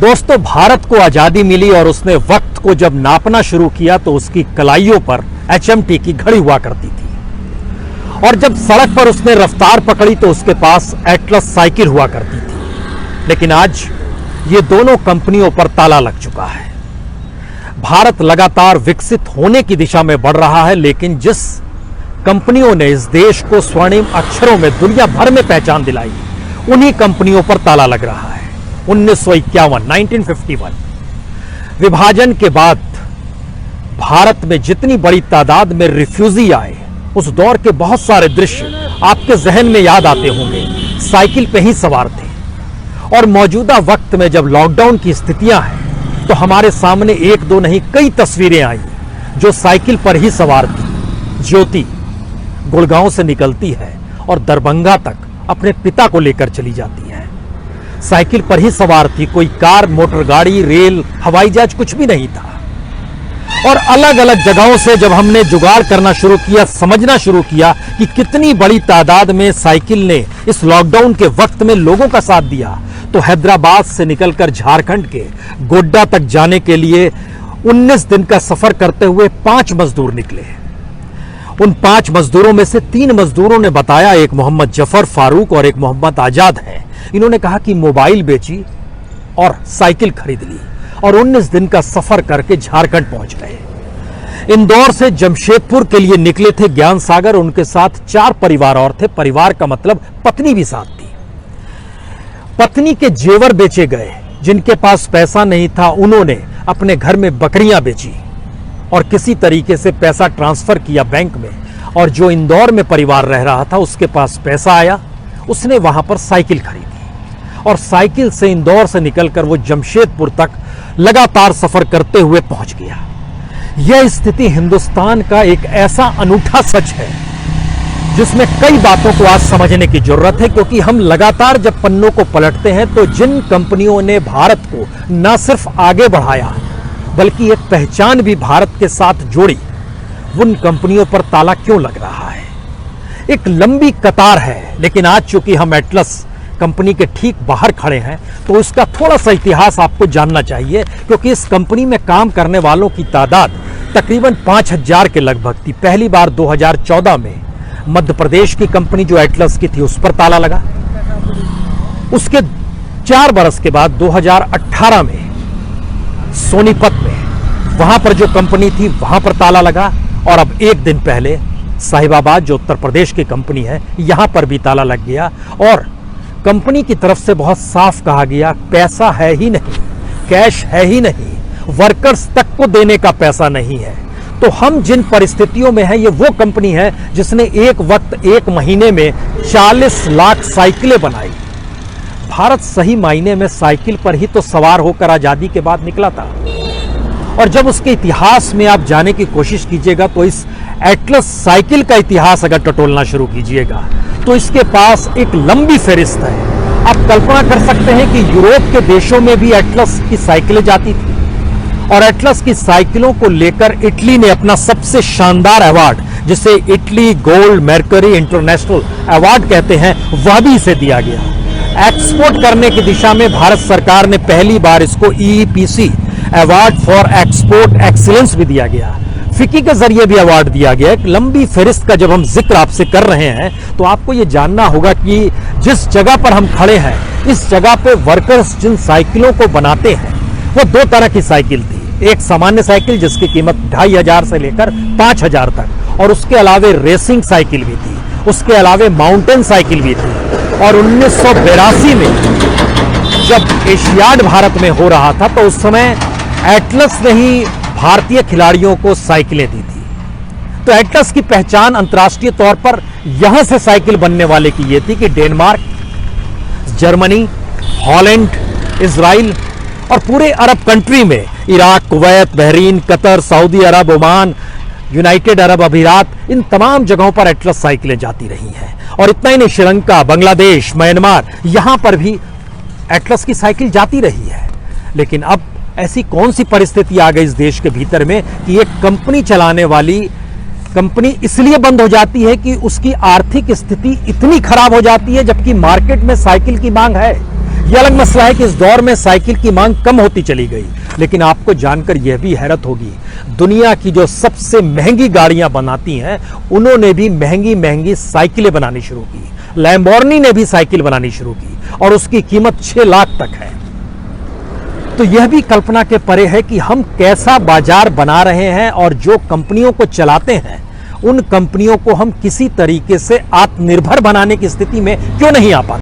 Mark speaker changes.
Speaker 1: दोस्तों, भारत को आजादी मिली और उसने वक्त को जब नापना शुरू किया तो उसकी कलाइयों पर HMT की घड़ी हुआ करती थी और जब सड़क पर उसने रफ्तार पकड़ी तो उसके पास एटलस साइकिल हुआ करती थी। लेकिन आज ये दोनों कंपनियों पर ताला लग चुका है। भारत लगातार विकसित होने की दिशा में बढ़ रहा है, लेकिन जिस कंपनियों ने इस देश को स्वर्णिम अक्षरों में दुनिया भर में पहचान दिलाई, उन्हीं कंपनियों पर ताला लग रहा है। 1951 विभाजन के बाद भारत में जितनी बड़ी तादाद में रिफ्यूजी आए, उस दौर के बहुत सारे दृश्य आपके जहन में याद आते होंगे। साइकिल पे ही सवार थे और मौजूदा वक्त में जब लॉकडाउन की स्थितियां हैं तो हमारे सामने एक दो नहीं कई तस्वीरें आई जो साइकिल पर ही सवार थी। ज्योति गुड़गांव से निकलती है और दरभंगा तक अपने पिता को लेकर चली जाती है। साइकिल पर ही सवार थी, कोई कार, मोटर गाड़ी, रेल, हवाई जहाज कुछ भी नहीं था। और अलग अलग जगहों से जब हमने जुगाड़ करना शुरू किया, समझना शुरू किया कि कितनी बड़ी तादाद में साइकिल ने इस लॉकडाउन के वक्त में लोगों का साथ दिया, तो हैदराबाद से निकलकर झारखंड के गोड्डा तक जाने के लिए 19 दिन का सफर करते हुए 5 मजदूर निकले। उन 5 मजदूरों में से 3 मजदूरों ने बताया, एक मोहम्मद जफर फारूक और एक मोहम्मद आजाद है। इन्होंने कहा कि मोबाइल बेची और साइकिल खरीद ली और 19 दिन का सफर करके झारखंड पहुंच गए। इंदौर से जमशेदपुर के लिए निकले थे ज्ञान सागर, उनके साथ 4 परिवार और थे। परिवार का मतलब पत्नी भी साथ थी। पत्नी के जेवर बेचे गए। जिनके पास पैसा नहीं था उन्होंने अपने घर में बकरियां बेची और किसी तरीके से पैसा ट्रांसफर किया बैंक में। और जो इंदौर में परिवार रह रहा था उसके पास पैसा आया, उसने वहां पर साइकिल खरीदी और साइकिल से इंदौर से निकलकर वो जमशेदपुर तक लगातार सफर करते हुए पहुंच गया। यह स्थिति हिंदुस्तान का एक ऐसा अनूठा सच है जिसमें कई बातों को आज समझने की जरूरत है, क्योंकि हम लगातार जब पन्नों को पलटते हैं तो जिन कंपनियों ने भारत को न सिर्फ आगे बढ़ाया बल्कि एक पहचान भी भारत के साथ जोड़ी, उन कंपनियों पर ताला क्यों लग रहा है। एक लंबी कतार है, लेकिन आज चूंकि हम एटलस कंपनी के ठीक बाहर खड़े हैं तो इसका थोड़ा सा इतिहास आपको जानना चाहिए, क्योंकि इस कंपनी में काम करने वालों की तादाद तकरीबन 5000 के लगभग थी। पहली बार 2014 में मध्य प्रदेश की कंपनी जो एटलस की थी उस पर ताला लगा। उसके 4 बरस के बाद 2018 में सोनीपत में वहां पर जो कंपनी थी वहां पर ताला लगा और अब 1 दिन पहले साहिबाबाद जो उत्तर प्रदेश की कंपनी है यहां पर भी ताला लग गया। और कंपनी की तरफ से बहुत साफ कहा गया, पैसा है ही नहीं, कैश है ही नहीं, वर्कर्स तक को देने का पैसा नहीं है। तो हम जिन परिस्थितियों में हैं, ये वो कंपनी है जिसने एक वक्त 1 महीने में 40 लाख साइकिलें बनाई। भारत सही मायने में साइकिल पर ही तो सवार होकर आजादी के बाद निकला था। और जब उसके इतिहास में आप जाने की कोशिश कीजिएगा तो इस एटलस साइकिल का इतिहास अगर टटोलना शुरू कीजिएगा तो इसके पास एक लंबी फहरिस्त है। आप कल्पना कर सकते हैं कि यूरोप के देशों में भी एटलस की साइकिलें जाती थी और एटलस की साइकिलों को लेकर इटली ने अपना सबसे शानदार अवार्ड, जिसे इटली गोल्ड मेर्करी इंटरनेशनल अवार्ड कहते हैं, वह भी इसे दिया गया। एक्सपोर्ट करने की दिशा में भारत सरकार ने पहली बार इसको EEPC award for export excellence भी दिया गया। फिक्की के जरिए भी अवार्ड दिया गया। एक लंबी फहरिस्त का जब हम जिक्र आपसे कर रहे हैं तो आपको यह जानना होगा कि जिस जगह पर हम खड़े हैं इस जगह पे वर्कर्स जिन साइकिलों को बनाते हैं वो 2 तरह की साइकिल थी। एक सामान्य साइकिल जिसकी कीमत 2500 से लेकर 5000 तक, और उसके अलावे रेसिंग साइकिल भी थी, उसके अलावे माउंटेन साइकिल भी थी। और 1982 में जब एशियाड भारत में हो रहा था तो उस समय एटलस ने ही भारतीय खिलाड़ियों को साइकिलें दी थी। तो एटलस की पहचान अंतर्राष्ट्रीय तौर पर यहां से साइकिल बनने वाले की यह थी कि डेनमार्क, जर्मनी, हॉलैंड, इजराइल और पूरे अरब कंट्री में Iraq, Kuwait, Bahrain, Qatar, Saudi Arab, Oman, United Arab Emirates, इन तमाम जगहों पर एटलस साइकिलें जाती रही हैं। और इतना ही नहीं, श्रीलंका, बांग्लादेश, म्यांमार, यहां पर भी एटलस की साइकिल जाती रही है। लेकिन अब ऐसी कौन सी परिस्थिति आ गई इस देश के भीतर में कि एक कंपनी चलाने वाली कंपनी इसलिए बंद हो जाती है कि उसकी आर्थिक स्थिति इतनी खराब हो जाती है, जबकि मार्केट में साइकिल की मांग है। यह अलग मसला है कि इस दौर में साइकिल की मांग कम होती चली गई, लेकिन आपको जानकर यह भी हैरत होगी, दुनिया की जो सबसे महंगी गाड़ियां बनाती हैं उन्होंने भी महंगी महंगी साइकिलें बनानी शुरू की। लैम्बोर्गिनी ने भी साइकिल बनानी शुरू की और उसकी कीमत 6 लाख तक है। तो यह भी कल्पना के परे है कि हम कैसा बाजार बना रहे हैं और जो कंपनियों को चलाते हैं उन कंपनियों को हम किसी तरीके से आत्मनिर्भर बनाने की स्थिति में क्यों नहीं आ पाते।